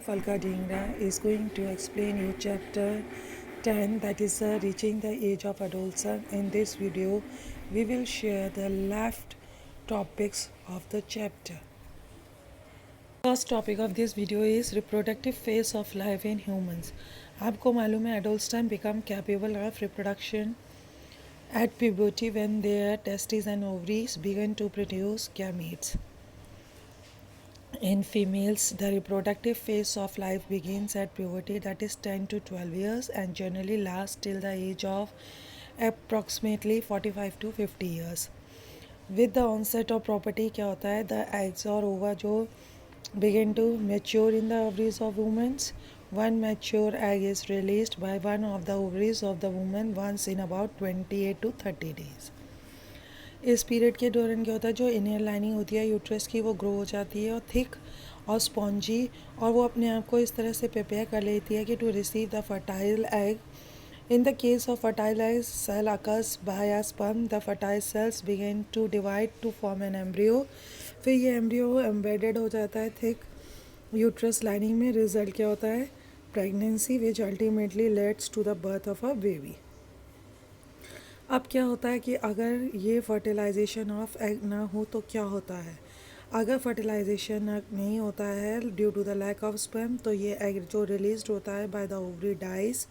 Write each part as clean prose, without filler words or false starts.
Falka Dhingra is going to explain you chapter 10, that is reaching the age of adolescence. In this video we will share the left topics of the chapter. First topic of this video is reproductive phase of life in humans. आपको मालूम है adults time become capable of reproduction at puberty when their testes and ovaries begin to produce gametes. In females, the reproductive phase of life begins at puberty, that is 10 to 12 years, and generally lasts till the age of approximately 45 to 50 years. With the onset of puberty क्या होता है, the eggs or ova जो begin to mature in the ovaries of women. One mature egg is released by one of the ovaries of the woman once in about 28 to 30 days. इस period के दौरान क्या होता है, जो inner lining होती है यूट्रस की वो ग्रो हो जाती है और थिक और स्पॉन्जी, और वो अपने आप को इस तरह से प्रिपेयर कर लेती है कि to receive the fertile egg. In the case of fertile egg cell occurs via sperm, the fertile cells begin to divide to form an embryo. फिर ये एम्ब्रियो एम्बेडेड हो जाता है थिक यूट्रस लाइनिंग में. रिजल्ट क्या होता है, pregnancy which ultimately leads to the birth of a baby. अब क्या होता है कि अगर ये फर्टिलाइजेशन ऑफ एग ना हो तो क्या होता है. अगर फर्टिलाइजेशन नहीं होता है due to the lack of sperm, तो ये एग जो रिलीज होता है by the ovary dies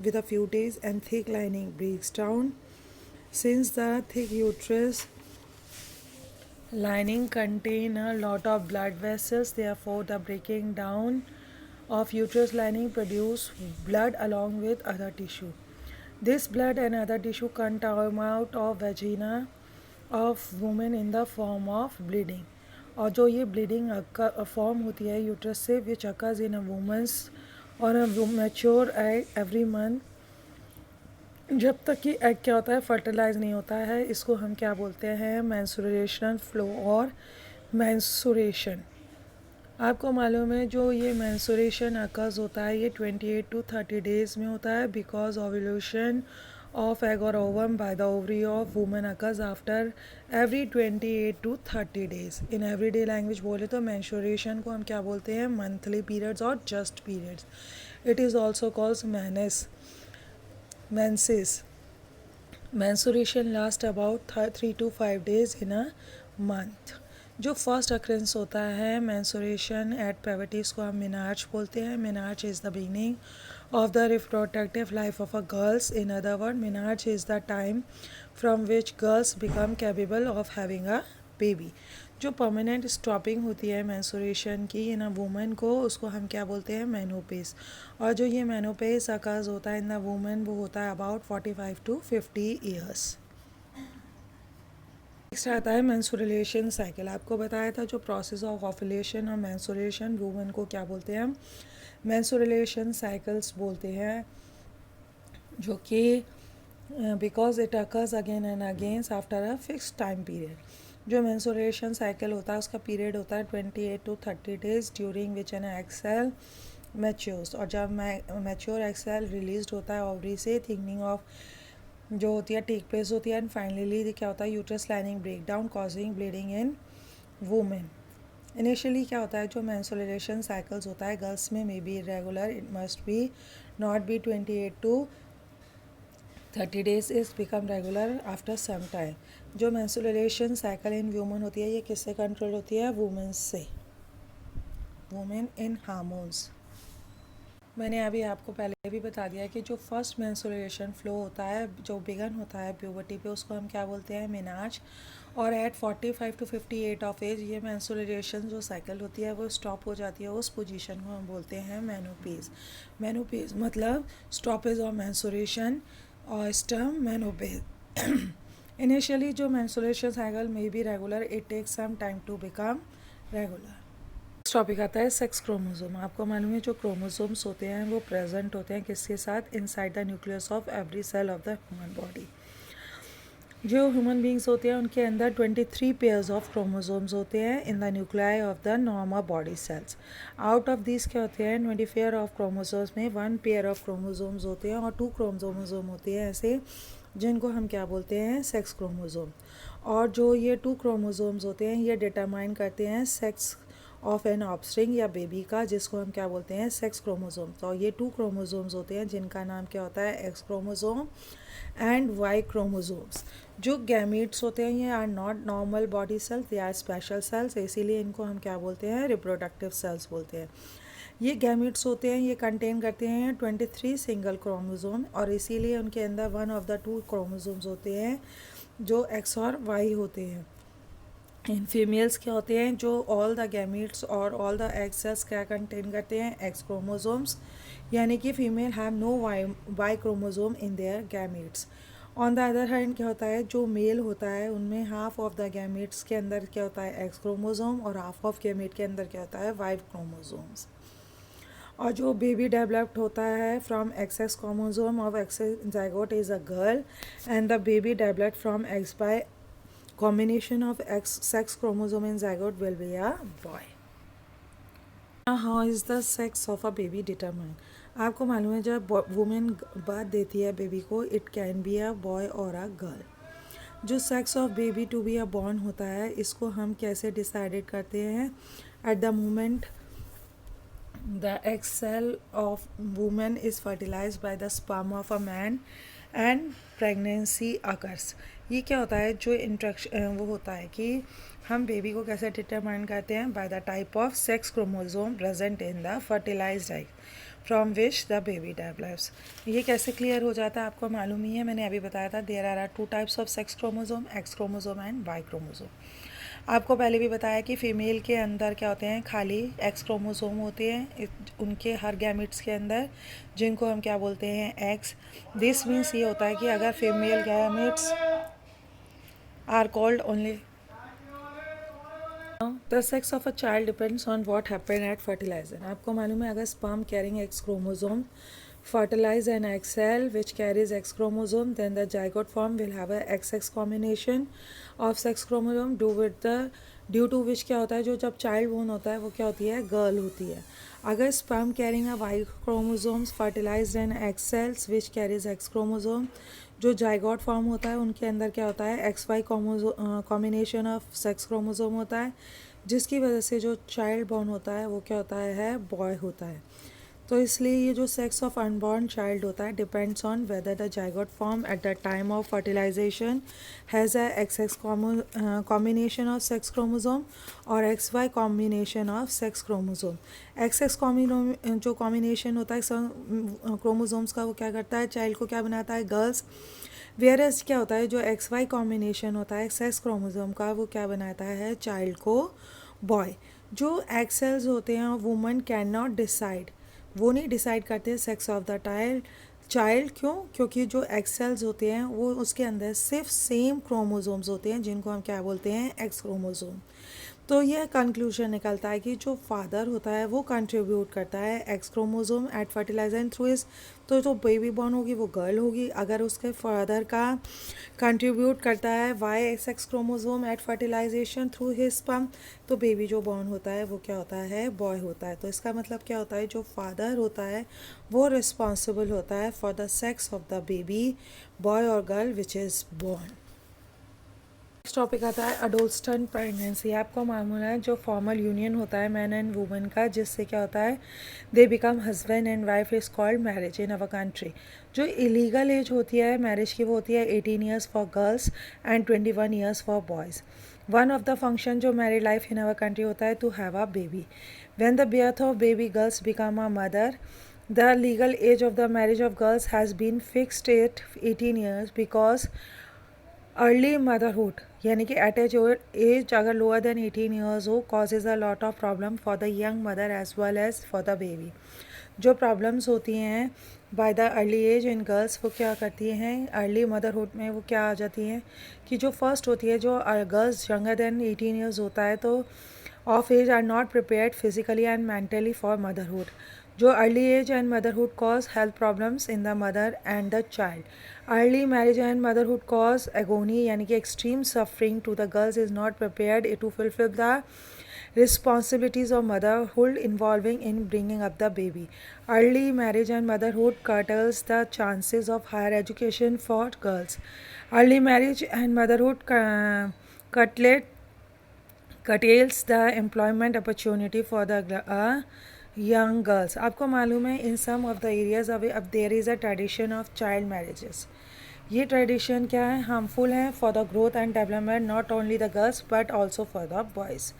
with a few days and thick lining breaks down. Since the thick uterus lining contain a lot of blood vessels, therefore the breaking down of uterus lining produce blood along with other tissue. This blood and other tissue come out of vagina of women in the form of bleeding. और जो ये bleeding form होती है uterus से which occurs in a women's और a mature egg every month, जब तक कि एग क्या होता है फर्टिलाइज नहीं होता है. इसको हम क्या बोलते हैं, मेंस्ट्रुएशनल फ्लो और मेंस्ट्रुएशन. आपको मालूम है जो ये मेंस्ट्रुएशन अकर्स होता है ये 28 टू 30 डेज में होता है because ovulation of egg or ovum by the ovary of woman occurs after every 28 to 30 days. In everyday language बोले तो menstruation को हम क्या बोलते हैं, monthly periods और just periods. It is also called menses. Menstruation lasts about 3 to 5 days in a month. जो first occurrences होता है menstruation at puberty इसको हम मेनार्च बोलते हैं. Menarche is the beginning of the reproductive life of a girls. In other words, menarche is the time from which girls become capable of having a baby. जो permanent stopping होती है menstruation की इन a woman को, उसको हम क्या बोलते हैं, मेनोपेज. और जो ये मेनोपेज अकर्स होता है इन द वुमन वो होता है अबाउट 45 टू 50 ईयर्स. नेक्स्ट आता है मेंस्ट्रुएशन साइकिल. आपको बताया था जो प्रोसेस ऑफ ओव्यूलेशन और मेंस्ट्रुएशन वुमन को क्या बोलते हैं, मेंस्ट्रुएशन साइकिल्स बोलते हैं, जो कि because it occurs again and again after a fix time period. जो मेंस्ट्रुएशन साइकिल होता है उसका पीरियड होता है 28 to 30 days during which an egg cell matures. और जब मैच्योर एग सेल रिलीज होता है ओवरी से, थिकनिंग ऑफ जो होती है टेक प्लेस होती है एंड फाइनली क्या होता है uterus lining break down causing bleeding in women. Initially क्या होता है जो मेंस्ट्रुएशन साइकिल्स होता है गर्ल्स में may be irregular, it must be not be 28 to 30 days, is become regular after some time. जो मेंस्ट्रुएशन साइकिल इन वुमेन होती है ये किससे कंट्रोल होती है, वुमेन से, वुमेन इन हार्मोन्स. मैंने अभी आपको पहले भी बता दिया कि जो फर्स्ट मेंस्ट्रुएशन फ्लो होता है जो बिगन होता है प्यूबर्टी पे उसको हम क्या बोलते हैं, मेनार्च. और एट 45 टू 58 ऑफ एज ये मेंस्ट्रुएशन जो साइकिल होती है वो स्टॉप हो जाती है. उस पोजीशन को हम बोलते हैं मेनोपेज. मेनोपेज मतलब स्टॉपेज ऑफ मेंस्ट्रुएशन और स्टर्म मेनोपेज. इनिशियली जो menstruation cycle may be regular, it takes some time to become regular. Topic आता है सेक्स क्रोमोसोम. आपको मालूम है जो क्रोमोसोम्स होते हैं वो प्रेजेंट होते हैं किसके साथ, inside the nucleus of every cell of the human body. जो ह्यूमन बींग्स होते हैं उनके अंदर 23 पेयर्स ऑफ क्रोमोसोम्स होते हैं in the nuclei of the normal body sales. Out of this क्या होते हैं, 20 पेयर ऑफ क्रोमोसोम्स में 1 पेयर ऑफ क्रोमोसोम्स होते हैं और 2 क्रोमोसोम होते हैं ऐसे जिनको हम क्या बोलते हैं, सेक्स क्रोमोसोम. और जो ये 2 क्रोमोसोम्स होते हैं ये डिटरमाइन करते हैं सेक्स ऑफ एन ऑफस्प्रिंग या बेबी का, जिसको हम क्या बोलते हैं, सेक्स क्रोमोसोम। तो ये 2 क्रोमोसोम्स होते हैं जिनका नाम क्या होता है, X chromosome and Y chromosomes. जो गैमीट्स होते हैं ये are not normal body cells, they are special cells, इसीलिए इनको हम क्या बोलते हैं, रिप्रोडक्टिव सेल्स बोलते हैं। ये गैमीट्स होते हैं, ये कंटेन करते हैं 23 सिंगल क्रोमोसोम, और इसीलिए उनके अंदर वन ऑफ द 2 क्रोमोसोम्स होते हैं जो एक्स और वाई होते हैं। इन फीमेल्स क्या होते हैं, जो ऑल द गैमीट्स और ऑल द एग सेल्स क्या कंटेन करते हैं, एक्स क्रोमोसोम्स, यानी कि female have know why chromosome in their gametes. On the other hand क्या होता है, जो मेल होता है उनमें हाफ ऑफ द गैमीट्स के अंदर क्या होता है, एक्स क्रोमोसोम, और हाफ ऑफ गैमीट के अंदर क्या होता है, वाई क्रोमोसोम्स। और जो बेबी डेवलप्ड होता है from X chromosome of X zygote is a girl, and the baby developed from X by combination of X sex chromosome in zygote will be a boy. Now how is the sex of a baby determined? आपको मालूम है जब women birth देती है baby को, it can be a boy और a girl. जो sex of baby to be a born होता है, इसको हम कैसे डिसाइडेड करते हैं, at the moment the egg cell of woman is fertilized by the sperm of a man and pregnancy occurs। ये क्या होता है, जो इंट्रैक्शन वो होता है कि हम बेबी को कैसे डिटरमाइन करते हैं, by the type of sex chromosome present in the fertilised egg from which the baby develops. ये कैसे क्लियर हो जाता है, आपको मालूम ही है, मैंने अभी बताया था, there are 2 types of sex chromosome, X chromosome and Y chromosome. आपको पहले भी बताया कि फ़ीमेल के अंदर क्या होते हैं, खाली एक्स क्रोमोसोम होते हैं उनके हर गैमिट्स के अंदर, जिनको हम क्या बोलते हैं, एक्स। दिस मीन्स ये होता है कि अगर female gametes are called only the sex of a child depends on what happen at fertiliser. आपको मालूम है, अगर sperm carrying X chromosome fertilize an egg cell which carries X chromosome, then the zygote form will have a XX combination of sex chromosome due to which क्या होता है, जो जब child born होता है वो क्या होती है, गर्ल होती है। अगर sperm carrying a Y chromosomes fertilized an egg cells which carries X chromosome, जो जाइगोट फॉर्म होता है उनके अंदर क्या होता है, XY combination of sex chromosome होता है, जिसकी वजह से जो चाइल्ड बॉर्न होता है वो क्या होता है, बॉय होता है। तो इसलिए ये जो सेक्स ऑफ अनबॉर्न चाइल्ड होता है depends on whether the zygote form at the time of fertilisation has a X combination of sex chromosome और XY combination of sex chromosome. XX जो कॉम्बिनेशन होता है क्रोमोसोम्स का, वो क्या करता है, चाइल्ड को क्या बनाता है, गर्ल्स। वेयर एज क्या होता है, जो XY कॉम्बिनेशन होता है सेक्स क्रोमोसोम का, वो क्या बनाता है, चाइल्ड को बॉय। जो एग सेल्स होते हैं वुमन कैन नॉट डिसाइड, वो नहीं डिसाइड करते सेक्स ऑफ द चाइल्ड। क्यों, क्योंकि जो एक्स सेल्स होते हैं वो उसके अंदर सिर्फ सेम क्रोमोसोम्स होते हैं, जिनको हम क्या बोलते हैं, एक्स क्रोमोसोम। तो यह कंक्लूजन निकलता है कि जो फादर होता है वो कंट्रीब्यूट करता है X chromosome at fertiliser through his, तो जो बेबी बॉर्न होगी वो गर्ल होगी। अगर उसके फादर का कंट्रीब्यूट करता है Y X chromosome at fertilisation through his sperm, तो बेबी जो बॉर्न होता है वो क्या होता है, बॉय होता है। तो इसका मतलब क्या होता है, जो फादर होता है वो रिस्पॉन्सिबल होता है for the sex of the baby, boy और girl which is born. Next topic आता है अडोल्टन प्रेगनेंसी। आपको मालूम है, जो फॉर्मल यूनियन होता है मैन एंड वुमेन का, जिससे क्या होता है, they become husband and wife, is called marriage in our country. जो इलीगल एज होती है मैरिज की वो होती है 18 years for girls and 21 years for boys. One of the function जो married life in our country होता है, to have a baby. When the birth of baby girls become a mother, the legal age of the marriage of girls has been fixed at 18 years because early motherhood, यानी कि at age अगर lower than 18 years हो, causes a lot of problem for the young mother as well as for the baby. जो problems होती हैं by the early age in girls, वो क्या करती हैं, अर्ली मदरहुड में वो क्या आ जाती हैं कि जो फर्स्ट होती है, जो गर्ल्स यंगर देन 18 ईयर्स होता है तो of age are not prepared physically and mentally for motherhood. जो early age and motherhood cause health problems in the mother and the child. Early marriage and motherhood cause agony, यानी कि extreme suffering to the girls is not prepared to fulfil the responsibilities of motherhood involving in bringing up the baby. Early marriage and motherhood curtails the chances of higher education for girls. Early marriage and motherhood curtails the employment opportunity for the young girls. आपको मालूम है in some of the areas of there is a tradition of child marriages. ये tradition क्या है, harmful है for the growth and development not only the girls but also for the boys.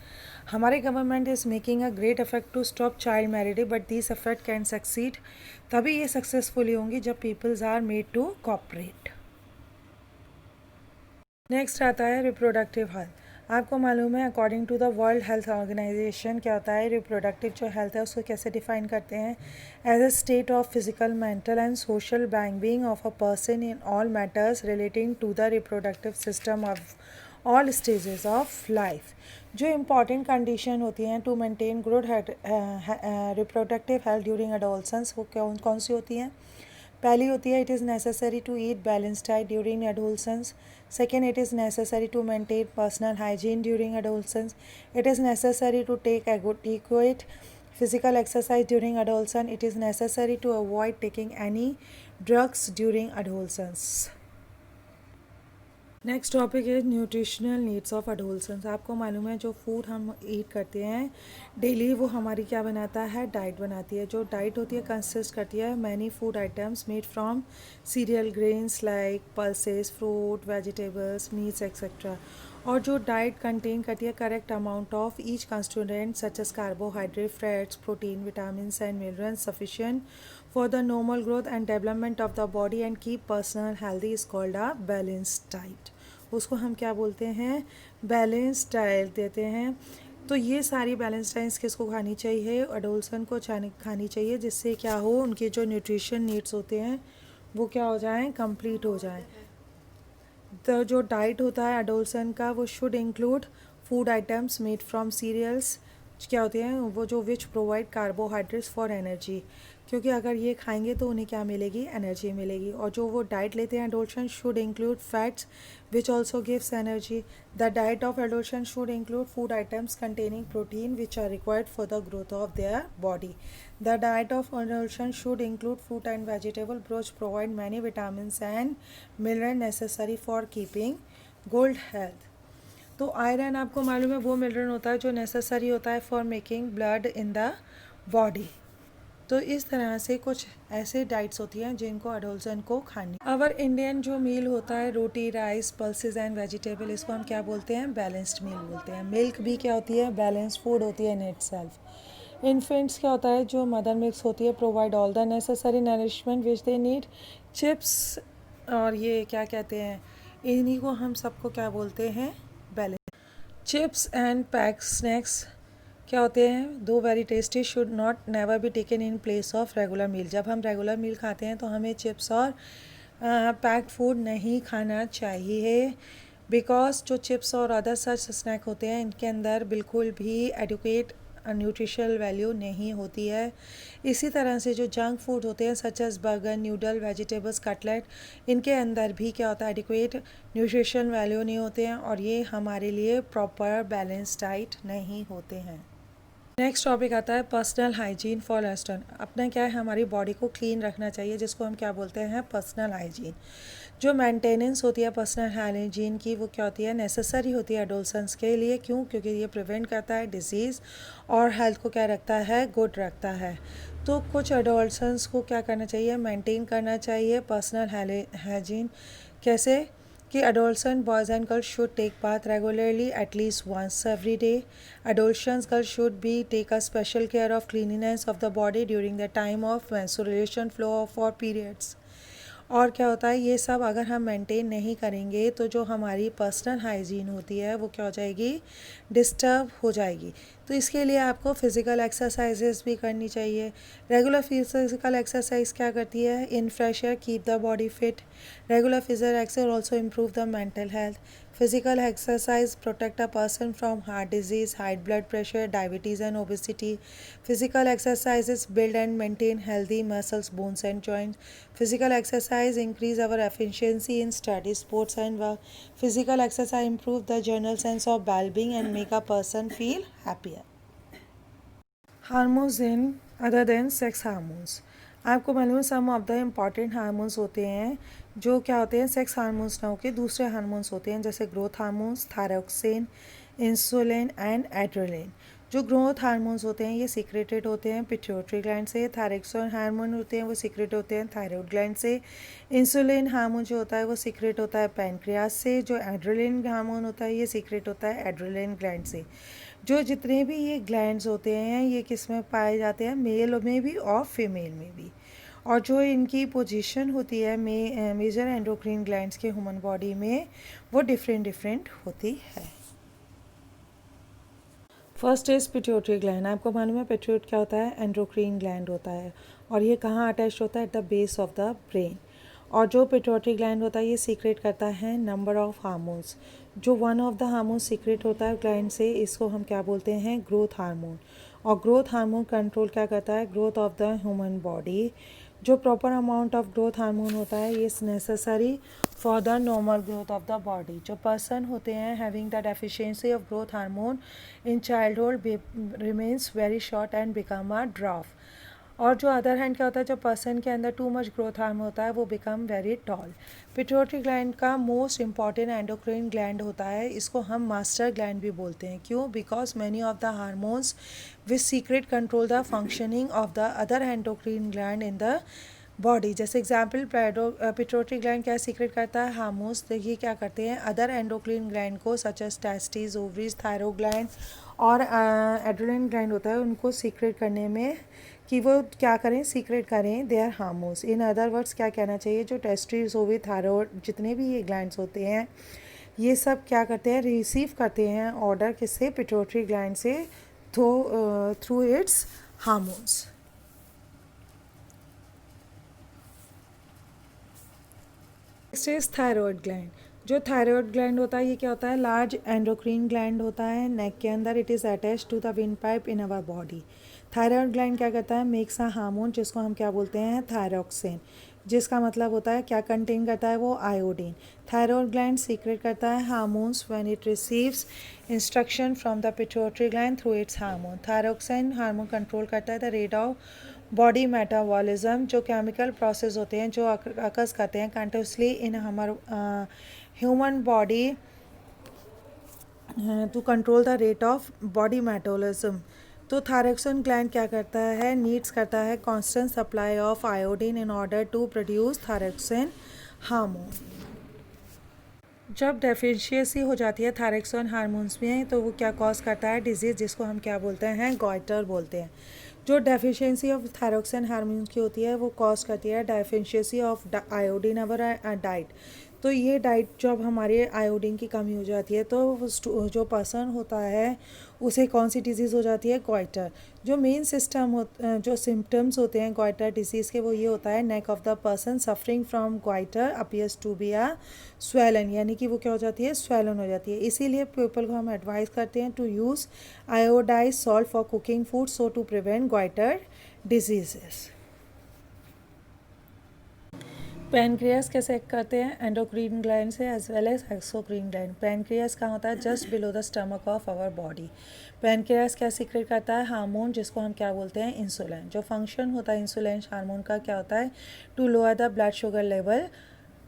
हमारे government is making a great effort to stop child marriage but this effort can succeed. तभी ये successfully होंगी जब peoples are made to cooperate. Next आता है reproductive health. आपको मालूम है according to the World Health Organisation क्या होता है, रिप्रोडक्टिव जो हेल्थ है उसको कैसे डिफाइन करते हैं, as a state of physical mental and social wellbeing of a person in all matters relating to the reproductive system of all stages of life. जो इम्पॉर्टेंट कंडीशन होती हैं to maintain good reproductive health during adolescence वो कौन सी होती हैं. पहली होती है it is necessary to eat balance diet during adolescence. Second, it is necessary to maintain personal hygiene during adolescence. It is necessary to take adequate physical exercise during adolescence. It is necessary to avoid taking any drugs during adolescence. Next topic है nutritional needs of adolescence. आपको मालूम है जो food हम ईट करते हैं daily वो हमारी क्या बनाता है, डाइट बनाती है. जो डाइट होती है कंसिस्ट करती है many food items made from cereal grains like pulses, fruit, vegetables, meats etcetera. और जो डाइट कंटेन करती है correct amount of each constituent such as carbohydrate, fats, protein, vitamins and minerals sufficient for the normal growth and development of the body and keep personal healthy is called a balanced diet. उसको हम क्या बोलते हैं, balance diet देते हैं. तो ये सारी बैलेंस डाइट्स किसको खानी चाहिए, एडोलसेंट को खानी चाहिए, जिससे क्या हो उनके जो न्यूट्रिशन नीड्स होते हैं वो क्या हो जाएं, कंप्लीट हो जाएं. तो जो डाइट होता है एडोलसेंट का वो should include food items made from cereals क्या होते हैं वो जो which provide carbohydrates for energy. क्योंकि अगर ये खाएंगे तो उन्हें क्या मिलेगी, एनर्जी मिलेगी. और जो वो डाइट लेते हैं adolescent should include fats which also gives energy. The diet of adolescent should include food items containing protein which are required for the growth of their body. The diet of adolescent should include fruit and vegetable which provide many vitamins and mineral necessary for keeping good health. तो iron आपको मालूम है वो mineral होता है जो necessary होता है for making blood in the body. तो इस तरह से कुछ ऐसे डाइट्स होती हैं जिनको एडोलसेंट को खानी. अवर इंडियन जो मील होता है रोटी, राइस, पल्सेस एंड वेजिटेबल, इसको हम क्या बोलते हैं, बैलेंस्ड मील बोलते हैं. मिल्क भी क्या होती है, बैलेंस्ड फूड होती है इन इटसेल्फ. इन्फेंट्स क्या होता है, जो मदर मिल्क होती है provide all the necessary nourishment which they need. Chips और ये क्या कहते हैं, इन्हीं को हम सबको क्या बोलते हैं, balance. Chips and pack snacks क्या होते हैं, though very tasty, should not never be taken in place of regular meal. जब हम रेगुलर मील खाते हैं तो हमें चिप्स और पैक्ड फूड नहीं खाना चाहिए. बिकॉज जो चिप्स और अदर सच स्नैक होते हैं इनके अंदर बिल्कुल भी एडुकेट न्यूट्रिशनल वैल्यू नहीं होती है. इसी तरह से जो जंक फूड होते हैं such as burger, noodle, vegetables, cutlet, इनके अंदर भी क्या होता है, एडिक्वेट न्यूट्रिशन वैल्यू नहीं होते हैं और ये हमारे लिए प्रॉपर बैलेंस डाइट नहीं होते हैं. नेक्स्ट टॉपिक आता है पर्सनल हाइजीन फॉर रेस्टोरेंट. अपना क्या है, हमारी बॉडी को क्लीन रखना चाहिए जिसको हम क्या बोलते हैं, पर्सनल हाइजीन. जो मेंटेनेंस होती है पर्सनल हाइजीन की वो क्या होती है, नेसेसरी होती है एडोलसेंस के लिए. क्यों, क्योंकि ये प्रिवेंट करता है डिजीज़ और हेल्थ को क्या रखता है, गुड रखता है. तो कुछ एडोलसेंस को क्या करना चाहिए, मेंटेन करना चाहिए पर्सनल हाइजीन. कैसे कि adolescent boys and girls should take bath regularly at least once every day. Adolescent girls should be take a special care of cleanliness of the body during the time of menstruation, flow or periods. और क्या होता है, ये सब अगर हम maintain नहीं करेंगे तो जो हमारी पर्सनल हाइजीन होती है वो क्या हो जाएगी, डिस्टर्ब हो जाएगी. तो इसके लिए आपको फ़िज़िकल एक्सरसाइजेस भी करनी चाहिए. रेगुलर फिजिकल एक्सरसाइज क्या करती है, in fresh air keep the body fit. Regular physical exercise also improve the mental health. Physical exercise protect a person from heart disease, high blood pressure, diabetes and obesity. Physical exercises build and maintain healthy muscles, bones and joints. Physical exercise increase our efficiency in study, sports and work. Physical exercise improve the general sense of well-being and make a person feel happier. Hormones in other than sex hormones. आपको मालूम है सम of the important hormones होते हैं जो क्या होते हैं, sex hormones ना होकर दूसरे हार्मोन्स होते हैं, जैसे growth hormones, thyroxine, insulin and adrenaline. जो ग्रोथ हार्मोन्स होते हैं ये सीक्रेटेड होते हैं पिट्यूटरी ग्लैंड से। थायरॉक्सिन हार्मोन होते हैं वो सीक्रेट होते हैं थायराइड ग्लैंड से। इंसुलिन हार्मोन जो होता है वो सीक्रेट होता है पैनक्रियास से। जो एड्रेलिन हार्मोन होता है ये सीक्रेट होता है एड्रेलिन ग्लैंड से। जो जितने भी ये ग्लैंड्स होते हैं ये किस में पाए जाते हैं, मेल में भी और फीमेल में भी। और जो इनकी पोजीशन होती है मेजर एंडोक्रीन ग्लैंड्स के ह्यूमन बॉडी में वो डिफरेंट डिफरेंट होती है। First is pituitary gland. आपको मालूम है पिट्यूट क्या होता है, एंडोक्रीन ग्लैंड होता है और ये कहाँ अटैच होता है, at the base of the brain. और जो पिट्यूटरी ग्लैंड होता है ये सीक्रेट करता है नंबर ऑफ हार्मोन्स। जो one of the hormone secret होता है ग्लैंड से इसको हम क्या बोलते हैं, ग्रोथ हार्मोन। और ग्रोथ हार्मोन कंट्रोल क्या करता है, growth of the human body. जो proper amount of growth hormone होता है ये is necessary for the normal growth of the body. जो पर्सन होते हैं having the deficiency of growth hormone in childhood remains very short and become a dwarf. और जो other hand क्या होता है, जब पर्सन के अंदर टू मच ग्रोथ हार्मोन होता है वो become very tall. Pituitary gland का मोस्ट इंपॉर्टेंट एंडोक्राइन ग्लैंड होता है, इसको हम मास्टर ग्लैंड भी बोलते हैं। क्यों, because many of the hormones which secret control the functioning of the other endocrine gland in the body. जैसे एग्जाम्पल पिट्यूटरी ग्लैंड क्या सीक्रेट करता है, हार्मोन्स। देखिए क्या करते हैं, अदर एंडोक्राइन ग्लैंड को such as testis, ovaries, thyroid gland और एड्रेनल ग्लैंड होता है उनको सीक्रेट करने में कि वो क्या करें, सीक्रेट करें their hormones. In other words क्या कहना चाहिए, जो टेस्टिस, ओवरी, थायराइड जितने भी ये ग्लैंड्स होते हैं ये सब क्या करते हैं, रिसीव करते हैं ऑर्डर किससे, पिट्यूटरी ग्लैंड से through it's hormones. Next is thyroid gland. जो थायराइड ग्लैंड होता है ये क्या होता है, लार्ज एंडोक्रीन ग्लैंड होता है नेक के अंदर। It is attach to the wind pipe in our body. Thyroid gland क्या करता है, मेक्स अ हार्मोन जिसको हम क्या बोलते हैं, थायरॉक्सिन, जिसका मतलब होता है क्या कंटेन करता है वो, आयोडीन। थायराइड ग्लैंड सीक्रेट करता है hormones when it receives instruction from the pituitary gland through its hormone. Thyroxine hormone control करता है the rate of body metabolism. जो केमिकल प्रोसेस होते हैं जो अकस करते हैं कंटिन्यूसली इन हमार human body to control the rate of body metabolism. तो थायरॉक्सिन ग्लैंड क्या करता है, नीड्स करता है constant supply of iodine in order to produce thyroxine hormone. जब डेफिशिएंसी हो जाती है थायरॉक्सिन हार्मोन्स में तो वो क्या कॉज करता है, डिजीज़, जिसको हम क्या बोलते हैं, गॉइटर बोलते हैं। जो डेफिशिएंसी ऑफ थायरॉक्सिन हार्मोन्स की होती है वो कॉज करती है deficiency of iodine our diet. तो ये डाइट जब हमारे आयोडीन की कमी हो जाती है तो जो पर्सन होता है उसे कौन सी डिजीज़ हो जाती है, गॉइटर। जो मेन जो सिम्टम्स होते हैं गॉइटर डिजीज़ के वो ये होता है, neck of the person suffering from goitre appears to be a swollen, यानी कि वो क्या हो जाती है, स्वेलन हो जाती है। इसीलिए पीपल को हम एडवाइस करते हैं to use iodize salt for cooking food so to prevent goitre diseases. Pancreas कैसे एक्ट करते हैं, एंडोक्रीन ग्लैंड से as well as exocrine gland. Pancreas कहाँ होता है, just below the stomach of our body. Pancreas क्या सीक्रेट करता है, हार्मोन जिसको हम क्या बोलते हैं, इंसुलिन। जो फंक्शन होता है इंसुलिन हार्मोन का क्या होता है, to lower the blood sugar level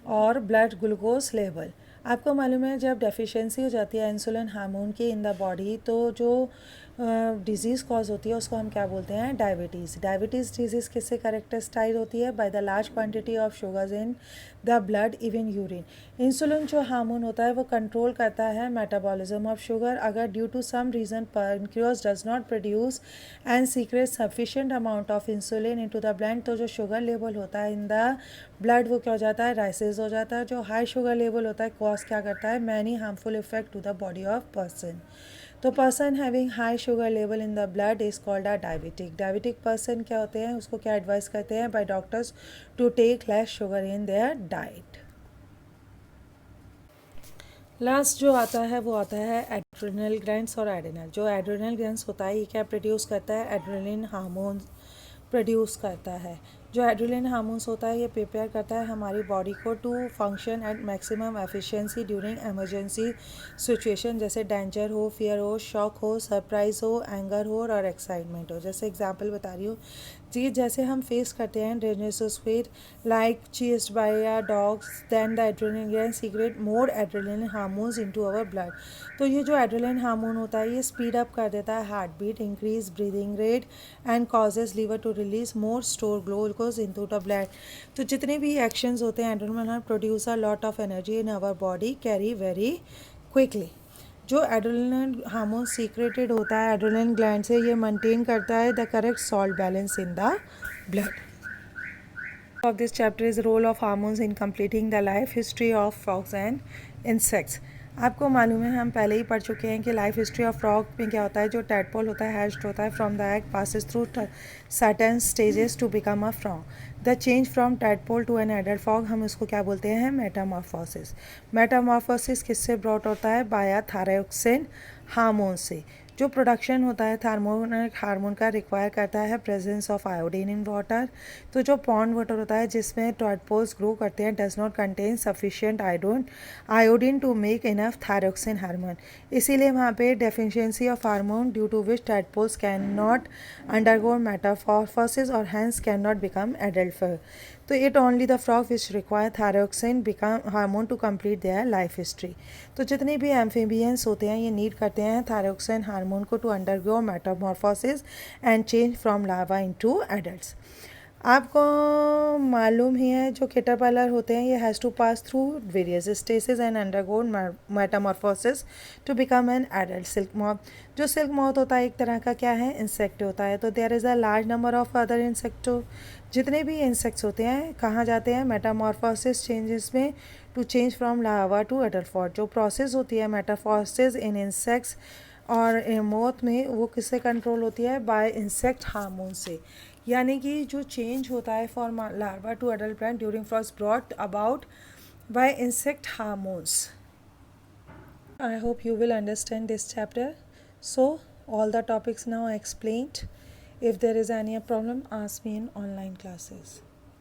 और ब्लड ग्लूकोज लेवल। आपको मालूम है जब डेफिशिएंसी हो जाती है इंसुलिन हार्मोन की इन द बॉडी तो जो डिजीज़ कॉज होती है उसको हम क्या बोलते हैं, डायबिटीज़। डायबिटीज़ डिजीज़ किससे करेक्टराइज होती है, by the large quantity of sugars in the blood even urine. Insulin जो हार्मोन होता है वो कंट्रोल करता है मेटाबॉलिज्म ऑफ शुगर। अगर due to some reason pancreas does not produce and secrete sufficient amount of insulin into the blood तो जो sugar level होता है इन द ब्लड वो क्या हो जाता है, राइसेस हो जाता है। जो हाई शुगर लेवल होता है कॉज क्या करता है, many harmful effect to the body of person. तो person having high sugar level in the blood is called a diabetic. Diabetic person क्या होते हैं, उसको क्या एडवाइस करते हैं by doctors, to take less sugar in their diet. Last जो आता है वो आता है एड्रेनल ग्लैंड्स और एड्रेनल। जो एड्रेनल ग्लैंड्स होता है ये क्या प्रोड्यूस करता है, एड्रेनलिन हार्मोन प्रोड्यूस करता है। जो एड्रेनलिन हार्मोन्स होता है ये प्रिपेयर करता है हमारी बॉडी को to function at maximum efficiency during emergency situation, जैसे डेंजर हो, फियर हो, शॉक हो, सरप्राइज हो, एंगर हो और एक्साइटमेंट हो। जैसे एग्जांपल बता रही हूँ जी, जैसे हम फेस करते हैं dangerous fit like chased by a dogs, then the adrenaline secrete more adrenaline hormones into our blood. तो ये जो एड्रेनलिन हार्मोन होता है ये स्पीड अप कर देता है heart beat, increase breathing rate and causes liver to release more store glucose into the blood. तो जितने भी एक्शंस होते हैं adrenaline produce a lot of energy in our body carry very quickly. जो adrenaline hormone secreted होता है adrenaline gland से, ये मेंटेन करता है the correct salt balance in the blood. Of this chapter is the role of hormones in completing the life history of frogs and insects. आपको मालूम है, हम पहले ही पढ़ चुके हैं कि लाइफ हिस्ट्री ऑफ फ्रॉग में क्या होता है। जो टैडपोल होता है, हैच्ड होता है from the egg, passes through certain stages to become a frog. The change from tadpole to an adult frog, हम इसको क्या बोलते हैं, मेटामॉर्फोसिस। मेटामॉर्फोसिस किससे ब्रॉट होता है, बाय थायरोक्सिन हार्मोन से। जो प्रोडक्शन होता है हार्मोन का रिक्वायर करता है presence of iodine in water. तो जो पॉन्ड वाटर होता है जिसमें टैडपोल्स ग्रो करते हैं does not contain sufficient iodine to make enough thyroxine hormone. इसीलिए वहाँ पे deficiency of hormone due to which tadpoles can not undergo metamorphosis और hence can not become adult frog. तो it only the frog which require thyroxine become hormone to complete their life history. तो जितने भी amphibians होते हैं ये need करते हैं थायरोक्सिन हार्मोन को to undergo metamorphosis and change from larva into adults. आपको मालूम ही है जो कैटरपिलर होते हैं ये has to pass through various stages and undergo metamorphosis to become an adult. Silk moth, जो सिल्क मॉथ होता है एक तरह का क्या है, इंसेक्ट होता है। तो there is a large number of other insect. जितने भी इंसेक्ट्स होते हैं कहाँ जाते हैं, मेटामॉर्फोसिस चेंजेस में to change from larva to adult form. जो प्रोसेस होती है मेटामॉर्फोसिस इन इंसेक्ट्स और मोथ में, वो किससे कंट्रोल होती है, बाय इंसेक्ट हार्मोन से। यानी कि जो चेंज होता है for larva to adult plant during frost brought about by insect hormones. I hope you will understand this chapter. So all the topics now explained. If there is any problem, ask me in online classes.